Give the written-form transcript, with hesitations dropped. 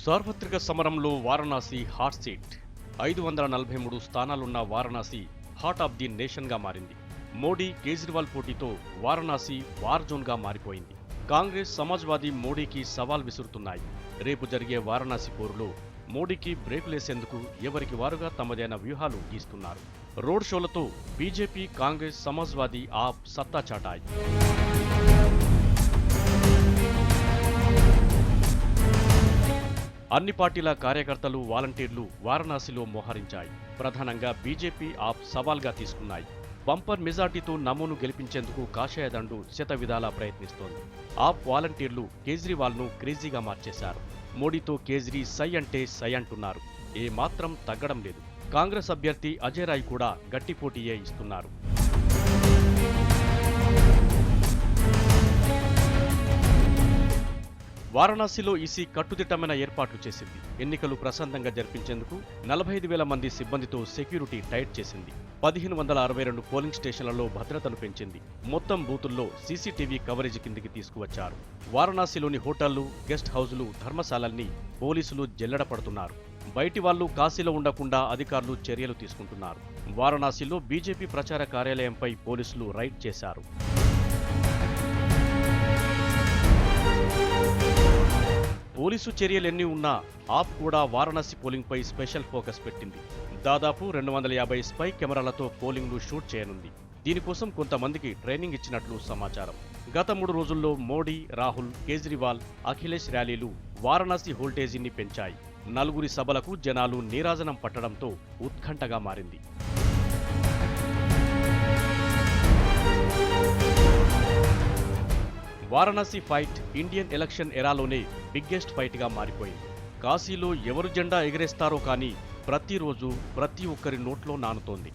సార్వత్రిక సమరంలో Varanasi hot seat 543 స్థానాలున్న వారణాసి హార్ట్ ఆఫ్ ది నేషన్గా మారింది. మోడీ కేజ్రీవాల్ పోటీతో వారణాసి వార్ జోన్గా మారిపోయింది. కాంగ్రెస్ సమాజ్వాదీ మోడీకి సవాల్ విసురుతున్నాయి. రేపు జరిగే వారణాసి పోరులో మోడీకి బ్రేకులేసేందుకు ఎవరికి వారుగా తమదైన వ్యూహాలు గీస్తున్నారు. రోడ్ షోలతో బీజేపీ, కాంగ్రెస్, సమాజ్వాదీ ఆప్ సత్తా చాటాయి. అన్ని పార్టీల కార్యకర్తలు, వాలంటీర్లు వారణాసిలో మోహరించాయి. ప్రధానంగా బీజేపీ ఆప్ సవాల్గా తీసుకున్నాయి. బంపర్ మెజార్టీతో నమోను గెలిపించేందుకు కాషాయదండు శతవిధాలా ప్రయత్నిస్తోంది. ఆప్ వాలంటీర్లు కేజ్రీవాల్ను క్రేజీగా మార్చేశారు. మోడీతో కేజ్రీ సై అంటే సై అంటున్నారు. ఏ మాత్రం తగ్గడం లేదు. కాంగ్రెస్ అభ్యర్థి అజయ్ రాయ్ కూడా గట్టి పోటీయే ఇస్తున్నారు. వారణాసిలో ఈసీ కట్టుదిట్టమైన ఏర్పాట్లు చేసింది. ఎన్నికలు ప్రశాంతంగా జరిపించేందుకు 45,000 మంది సిబ్బందితో సెక్యూరిటీ టైట్ చేసింది. 1562 పోలింగ్ స్టేషన్లలో భద్రతను పెంచింది. మొత్తం బూతుల్లో సీసీటీవీ కవరేజ్ కిందికి తీసుకువచ్చారు. వారణాసిలోని హోటళ్లు, గెస్ట్ హౌజులు, ధర్మశాలల్ని పోలీసులు జల్లెడపడుతున్నారు. బయటి వాళ్లు కాశీలో ఉండకుండా అధికారులు చర్యలు తీసుకుంటున్నారు. వారణాసిలో బీజేపీ ప్రచార కార్యాలయంపై పోలీసులు రైడ్ చేశారు. పోలీసు చర్యలెన్ని ఉన్నా ఆప్ కూడా వారణాసి పోలింగ్పై స్పెషల్ ఫోకస్ పెట్టింది. దాదాపు 250 స్పై కెమెరాలతో పోలింగ్ను షూట్ చేయనుంది. దీనికోసం కొంతమందికి ట్రైనింగ్ ఇచ్చినట్లు సమాచారం. గత 3 రోజుల్లో మోడీ, రాహుల్, కేజ్రీవాల్, అఖిలేష్ ర్యాలీలు వారణాసి వోల్టేజీని పెంచాయి. నలుగురి సభలకు జనాలు నీరాజనం పట్టడంతో ఉత్కంఠగా మారింది. వారణాసి ఫైట్ ఇండియన్ ఎలక్షన్ ఎరాలోనే బిగ్గెస్ట్ ఫైట్గా మారిపోయింది. కాశీలో ఎవరు జెండా ఎగరేస్తారో కానీ ప్రతిరోజు ప్రతి ఒక్కరి నోట్లో నానుతోంది.